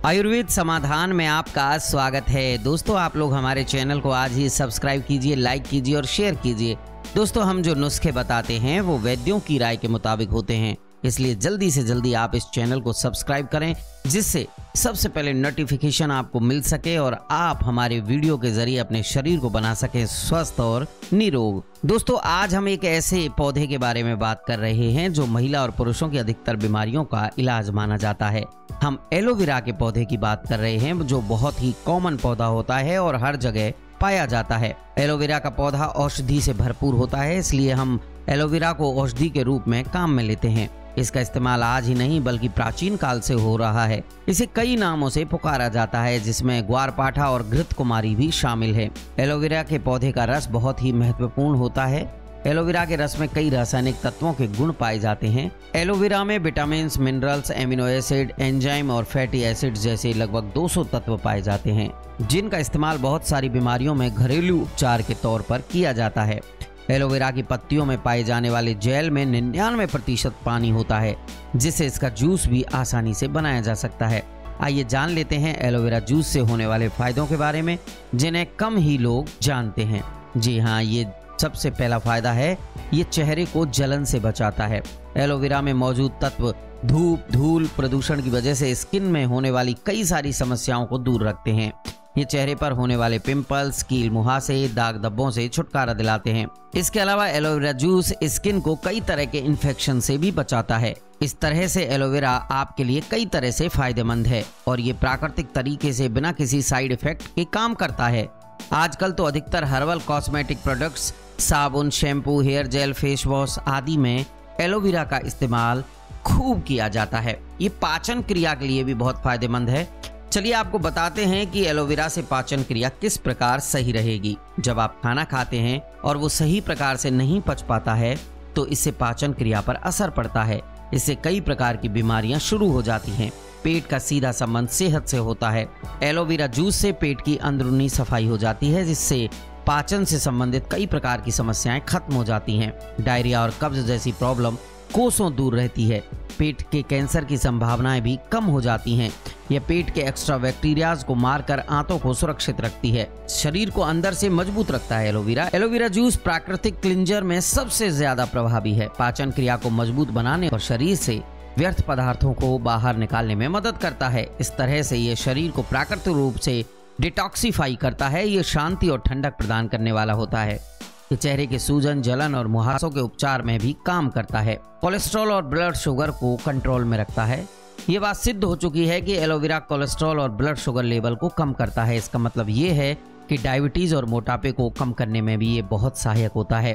आयुर्वेद समाधान में आपका स्वागत है। दोस्तों, आप लोग हमारे चैनल को आज ही सब्सक्राइब कीजिए, लाइक कीजिए और शेयर कीजिए। दोस्तों, हम जो नुस्खे बताते हैं वो वैद्यों की राय के मुताबिक होते हैं, इसलिए जल्दी से जल्दी आप इस चैनल को सब्सक्राइब करें, जिससे सबसे पहले नोटिफिकेशन आपको मिल सके और आप हमारे वीडियो के जरिए अपने शरीर को बना सके स्वस्थ और निरोग। दोस्तों, आज हम एक ऐसे पौधे के बारे में बात कर रहे हैं जो महिला और पुरुषों की अधिकतर बीमारियों का इलाज माना जाता है। हम एलोवेरा के पौधे की बात कर रहे हैं, जो बहुत ही कॉमन पौधा होता है और हर जगह पाया जाता है। एलोवेरा का पौधा औषधि से भरपूर होता है, इसलिए हम एलोवेरा को औषधि के रूप में काम में लेते हैं। इसका इस्तेमाल आज ही नहीं बल्कि प्राचीन काल से हो रहा है। इसे कई नामों से पुकारा जाता है, जिसमें ग्वारपाठा और घृत कुमारी भी शामिल है। एलोवेरा के पौधे का रस बहुत ही महत्वपूर्ण होता है। एलोवेरा के रस में कई रासायनिक तत्वों के गुण पाए जाते हैं। एलोवेरा में vitamin, minerals, amino acid, enzyme और फैटी एसिड जैसे लगभग 200 तत्व पाए जाते हैं, जिनका इस्तेमाल बहुत सारी बीमारियों में घरेलू उपचार के तौर पर किया जाता है। एलोवेरा की पत्तियों में पाए जाने वाले जेल में 99% पानी होता है, जिससे इसका जूस भी आसानी से बनाया जा सकता है। आइए जान लेते हैं एलोवेरा जूस से होने वाले फायदों के बारे में, जिन्हें कम ही लोग जानते हैं। जी हाँ, ये सबसे पहला फायदा है, ये चेहरे को जलन से बचाता है। एलोवेरा में मौजूद तत्व धूप, धूल, प्रदूषण की वजह से स्किन में होने वाली कई सारी समस्याओं को दूर रखते हैं। ये चेहरे पर होने वाले पिंपल्स, कील मुहासे, दाग धब्बों से छुटकारा दिलाते हैं। इसके अलावा एलोवेरा जूस स्किन को कई तरह के इन्फेक्शन से भी बचाता है। इस तरह से एलोवेरा आपके लिए कई तरह से फायदेमंद है और ये प्राकृतिक तरीके से बिना किसी साइड इफेक्ट के काम करता है। आजकल तो अधिकतर हर्बल कॉस्मेटिक प्रोडक्ट्स, साबुन, shampoo, hair gel, face wash आदि में एलोवेरा का इस्तेमाल खूब किया जाता है। ये पाचन क्रिया के लिए भी बहुत फायदेमंद है। चलिए आपको बताते हैं कि एलोवेरा से पाचन क्रिया किस प्रकार सही रहेगी। जब आप खाना खाते हैं और वो सही प्रकार से नहीं पच पाता है, तो इससे पाचन क्रिया पर असर पड़ता है। इससे कई प्रकार की बीमारियां शुरू हो जाती हैं। पेट का सीधा संबंध सेहत से होता है। एलोवेरा जूस से पेट की अंदरूनी सफाई हो जाती है, जिससे पाचन से संबंधित कई प्रकार की समस्याएं खत्म हो जाती हैं। डायरिया और कब्ज जैसी प्रॉब्लम कोसों दूर रहती है। पेट के कैंसर की संभावनाएं भी कम हो जाती हैं। यह पेट के एक्स्ट्रा बैक्टीरियाज को मारकर आंतों को सुरक्षित रखती है। शरीर को अंदर से मजबूत रखता है एलोवेरा जूस प्राकृतिक क्लिंजर में सबसे ज्यादा प्रभावी है। पाचन क्रिया को मजबूत बनाने और शरीर से व्यर्थ पदार्थों को बाहर निकालने में मदद करता है। इस तरह से ये शरीर को प्राकृतिक रूप से डिटॉक्सिफाई करता है। ये शांति और ठंडक प्रदान करने वाला होता है। ये चेहरे के सूजन, जलन और मुहासों के उपचार में भी काम करता है। कोलेस्ट्रॉल और ब्लड शुगर को कंट्रोल में रखता है। ये बात सिद्ध हो चुकी है कि एलोवेरा कोलेस्ट्रॉल और ब्लड शुगर लेवल को कम करता है। इसका मतलब ये है कि डायबिटीज और मोटापे को कम करने में भी ये बहुत सहायक होता है।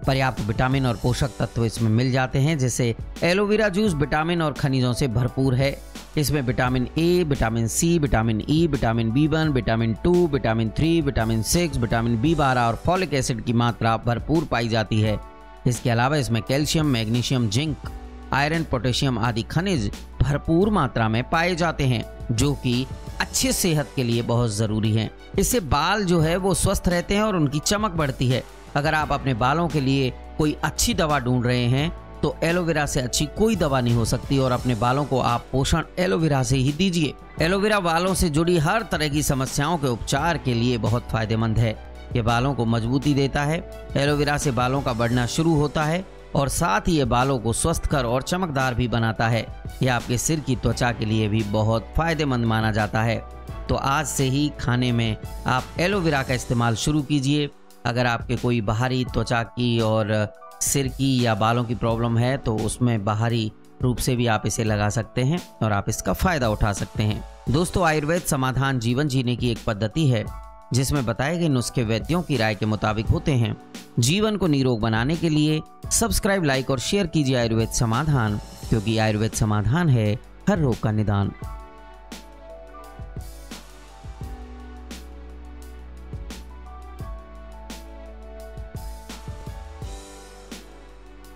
पर्याप्त विटामिन और पोषक तत्व इसमें मिल जाते हैं, जिससे एलोवेरा जूस विटामिन और खनिजों से भरपूर है। इसमें vitamin A, vitamin C, vitamin E, vitamin B1, vitamin 2, vitamin 3, vitamin 6, vitamin B12 और फॉलिक एसिड की मात्रा भरपूर पाई जाती है। इसके अलावा इसमें calcium, magnesium, zinc, iron, potassium आदि खनिज भरपूर मात्रा में पाए जाते हैं, जो कि अच्छी सेहत के लिए बहुत जरूरी हैं। इससे बाल जो है वो स्वस्थ रहते हैं और उनकी चमक बढ़ती है। अगर आप अपने बालों के लिए कोई अच्छी दवा ढूंढ रहे हैं, तो एलोवेरा से अच्छी कोई दवा नहीं हो सकती और अपने बालों को आप पोषण एलोवेरा से ही दीजिए। एलोवेरा बालों से जुड़ी हर तरह की समस्याओं के उपचार के लिए बहुत फायदेमंद है। ये बालों को मजबूती देता है। एलोवेरा से बालों का बढ़ना शुरू होता है और साथ ही ये बालों को स्वस्थकर और चमकदार भी बनाता है। यह आपके सिर की त्वचा के लिए भी बहुत फायदेमंद माना जाता है। तो आज से ही खाने में आप एलोवेरा का इस्तेमाल शुरू कीजिए। अगर आपके कोई बाहरी त्वचा की और सिर की या बालों की प्रॉब्लम है, तो उसमें बाहरी रूप से भी आप इसे लगा सकते हैं और आप इसका फायदा उठा सकते हैं। दोस्तों, आयुर्वेद समाधान जीवन जीने की एक पद्धति है, जिसमें बताए गए नुस्खे वैद्यों की राय के मुताबिक होते हैं। जीवन को निरोग बनाने के लिए सब्सक्राइब, लाइक और शेयर कीजिए आयुर्वेद समाधान, क्योंकि आयुर्वेद समाधान है हर रोग का निदान।